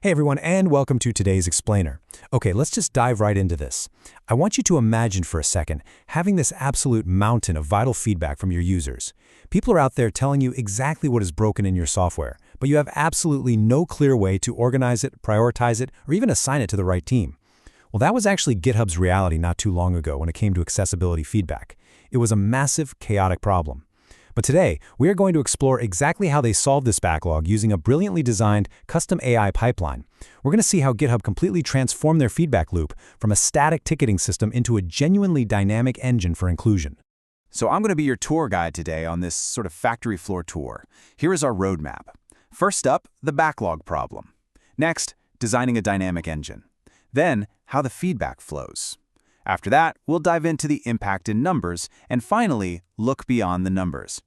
Hey everyone, and welcome to today's Explainer. Okay, let's just dive right into this. I want you to imagine for a second having this absolute mountain of vital feedback from your users. People are out there telling you exactly what is broken in your software, but you have absolutely no clear way to organize it, prioritize it, or even assign it to the right team. Well, that was actually GitHub's reality not too long ago when it came to accessibility feedback. It was a massive, chaotic problem. But today, we are going to explore exactly how they solved this backlog using a brilliantly designed custom AI pipeline. We're going to see how GitHub completely transformed their feedback loop from a static ticketing system into a genuinely dynamic engine for inclusion. So I'm going to be your tour guide today on this sort of factory floor tour. Here is our roadmap. First up, the backlog problem. Next, designing a dynamic engine. Then, how the feedback flows. After that, we'll dive into the impact in numbers, and finally, look beyond the numbers.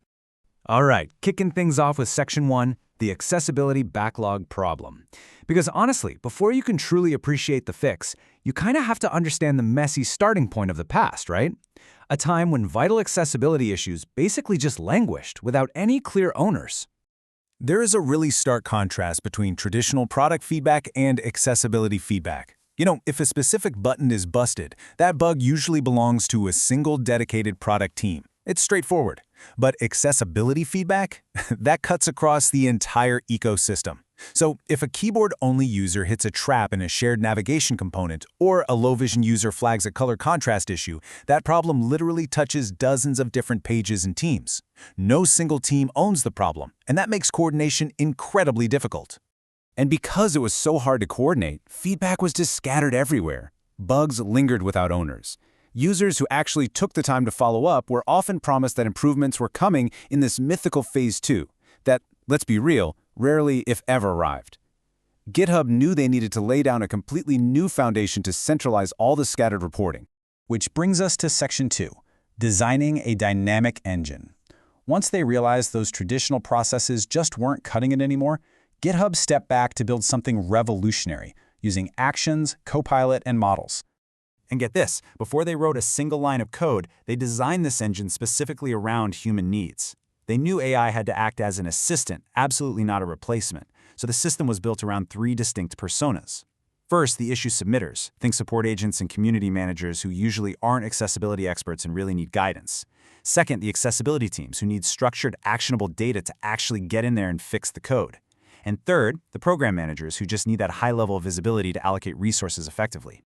All right, kicking things off with Section 1, the accessibility backlog problem. Because honestly, before you can truly appreciate the fix, you kind of have to understand the messy starting point of the past, right? A time when vital accessibility issues basically just languished without any clear owners. There is a really stark contrast between traditional product feedback and accessibility feedback. You know, if a specific button is busted, that bug usually belongs to a single dedicated product team. It's straightforward. But accessibility feedback? That cuts across the entire ecosystem. So if a keyboard-only user hits a trap in a shared navigation component, or a low-vision user flags a color contrast issue, that problem literally touches dozens of different pages and teams. No single team owns the problem, and that makes coordination incredibly difficult. And because it was so hard to coordinate, feedback was just scattered everywhere. Bugs lingered without owners. Users who actually took the time to follow up were often promised that improvements were coming in this mythical Phase 2 that, let's be real, rarely if ever arrived. GitHub knew they needed to lay down a completely new foundation to centralize all the scattered reporting. Which brings us to Section 2, designing a dynamic engine. Once they realized those traditional processes just weren't cutting it anymore, GitHub stepped back to build something revolutionary, using Actions, Copilot, and models. And get this, before they wrote a single line of code, they designed this engine specifically around human needs. They knew AI had to act as an assistant, absolutely not a replacement, so the system was built around 3 distinct personas. First, the issue submitters, think support agents and community managers who usually aren't accessibility experts and really need guidance. Second, the accessibility teams who need structured, actionable data to actually get in there and fix the code. And third, the program managers who just need that high level of visibility to allocate resources effectively.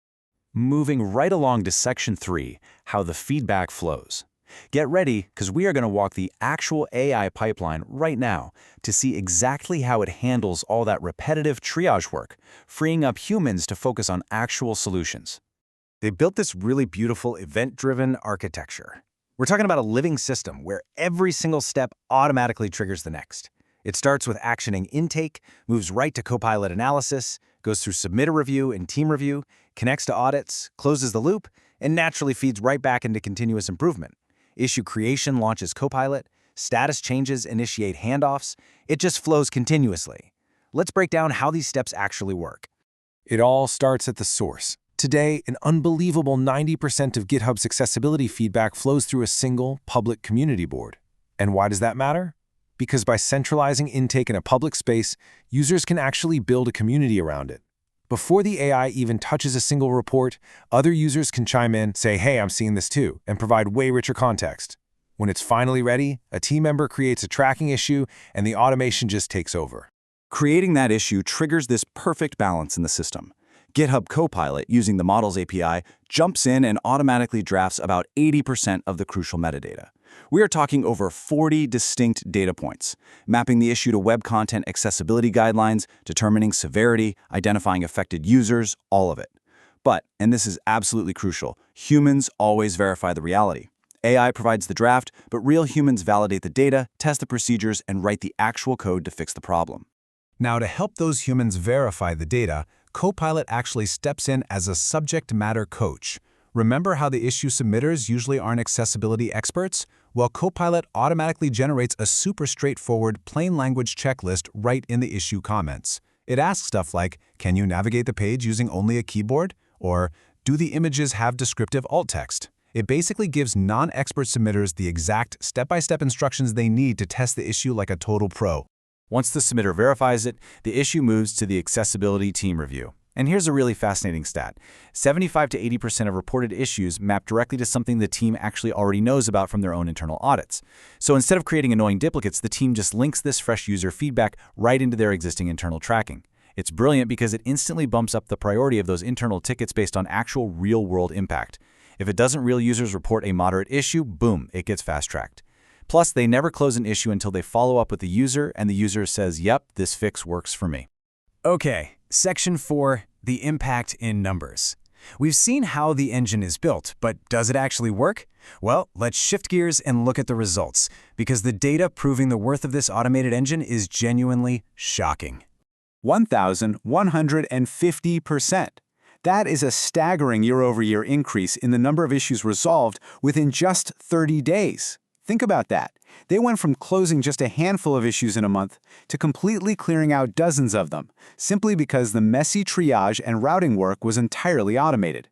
Moving right along to Section 3, how the feedback flows. Get ready, because we are going to walk the actual AI pipeline right now to see exactly how it handles all that repetitive triage work, freeing up humans to focus on actual solutions. They built this really beautiful event-driven architecture. We're talking about a living system where every single step automatically triggers the next. It starts with actioning intake, moves right to Copilot analysis, goes through submitter review and team review, connects to audits, closes the loop, and naturally feeds right back into continuous improvement. Issue creation launches Copilot, status changes initiate handoffs. It just flows continuously. Let's break down how these steps actually work. It all starts at the source. Today, an unbelievable 90% of GitHub's accessibility feedback flows through a single public community board. And why does that matter? Because by centralizing intake in a public space, users can actually build a community around it. Before the AI even touches a single report, other users can chime in, say, hey, I'm seeing this too, and provide way richer context. When it's finally ready, a team member creates a tracking issue, and the automation just takes over. Creating that issue triggers this perfect balance in the system. GitHub Copilot, using the Models API, jumps in and automatically drafts about 80% of the crucial metadata. We are talking over 40 distinct data points, mapping the issue to web content accessibility guidelines, determining severity, identifying affected users, all of it. But, and this is absolutely crucial, humans always verify the reality. AI provides the draft, but real humans validate the data, test the procedures, and write the actual code to fix the problem. Now, to help those humans verify the data, Copilot actually steps in as a subject matter coach. Remember how the issue submitters usually aren't accessibility experts? Well, Copilot automatically generates a super straightforward, plain language checklist right in the issue comments. It asks stuff like, can you navigate the page using only a keyboard? Or, do the images have descriptive alt text? It basically gives non-expert submitters the exact step-by-step instructions they need to test the issue like a total pro. Once the submitter verifies it, the issue moves to the accessibility team review. And here's a really fascinating stat. 75 to 80% of reported issues map directly to something the team actually already knows about from their own internal audits. So instead of creating annoying duplicates, the team just links this fresh user feedback right into their existing internal tracking. It's brilliant because it instantly bumps up the priority of those internal tickets based on actual real-world impact. If a dozen real users report a moderate issue, boom, it gets fast-tracked. Plus, they never close an issue until they follow up with the user and the user says, yep, this fix works for me. Okay, Section 4, the impact in numbers. We've seen how the engine is built, but does it actually work? Well, let's shift gears and look at the results, because the data proving the worth of this automated engine is genuinely shocking. 1,150%. That is a staggering year-over-year increase in the number of issues resolved within just 30 days. Think about that. They went from closing just a handful of issues in a month to completely clearing out dozens of them, simply because the messy triage and routing work was entirely automated.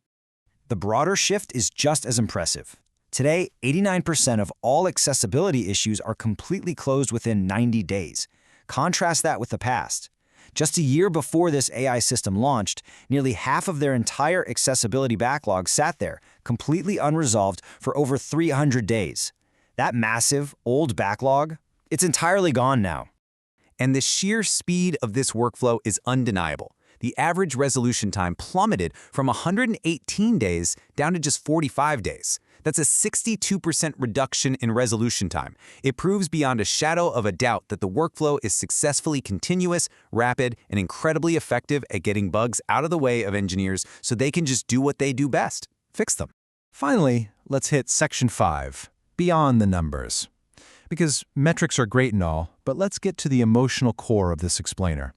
The broader shift is just as impressive. Today, 89% of all accessibility issues are completely closed within 90 days. Contrast that with the past. Just a year before this AI system launched, nearly half of their entire accessibility backlog sat there, completely unresolved, for over 300 days. That massive, old backlog, it's entirely gone now. And the sheer speed of this workflow is undeniable. The average resolution time plummeted from 118 days down to just 45 days. That's a 62% reduction in resolution time. It proves beyond a shadow of a doubt that the workflow is successfully continuous, rapid, and incredibly effective at getting bugs out of the way of engineers so they can just do what they do best, fix them. Finally, let's hit Section 5, beyond the numbers. Because metrics are great and all, but let's get to the emotional core of this explainer.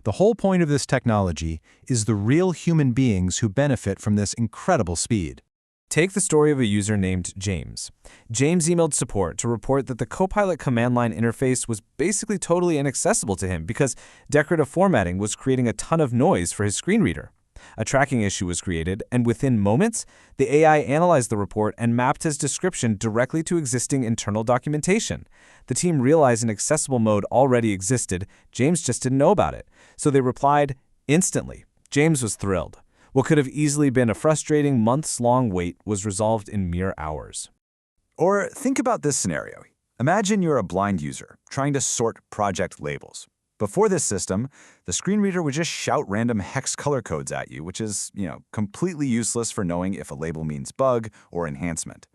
The whole point of this technology is the real human beings who benefit from this incredible speed. Take the story of a user named James. James emailed support to report that the Copilot command line interface was basically totally inaccessible to him because decorative formatting was creating a ton of noise for his screen reader. A tracking issue was created, and within moments, the AI analyzed the report and mapped his description directly to existing internal documentation. The team realized an accessible mode already existed, James just didn't know about it. So they replied instantly. James was thrilled. What could have easily been a frustrating months-long wait was resolved in mere hours. Or think about this scenario. Imagine you're a blind user trying to sort project labels. Before this system, the screen reader would just shout random hex color codes at you, which is, completely useless for knowing if a label means bug or enhancement.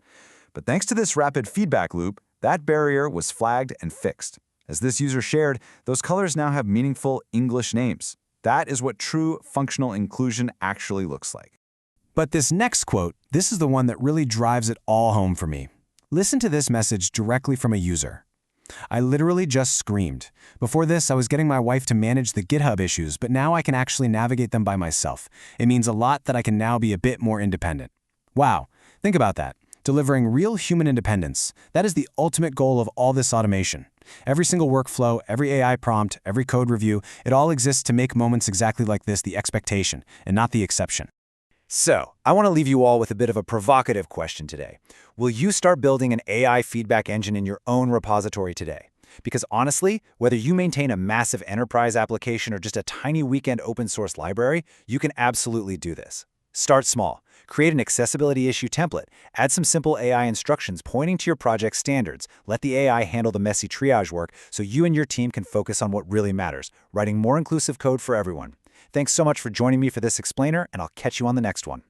But thanks to this rapid feedback loop, that barrier was flagged and fixed. As this user shared, those colors now have meaningful English names. That is what true functional inclusion actually looks like. But this next quote, this is the one that really drives it all home for me. Listen to this message directly from a user. I literally just screamed. Before this, I was getting my wife to manage the GitHub issues, but now I can actually navigate them by myself. It means a lot that I can now be a bit more independent. Wow, think about that. Delivering real human independence. That is the ultimate goal of all this automation. Every single workflow, every AI prompt, every code review, it all exists to make moments exactly like this the expectation and not the exception. So, I want to leave you all with a bit of a provocative question today. Will you start building an AI feedback engine in your own repository today? Because honestly, whether you maintain a massive enterprise application or just a tiny weekend open source library, you can absolutely do this. Start small. Create an accessibility issue template. Add some simple AI instructions pointing to your project standards. Let the AI handle the messy triage work so you and your team can focus on what really matters, writing more inclusive code for everyone. Thanks so much for joining me for this explainer, and I'll catch you on the next one.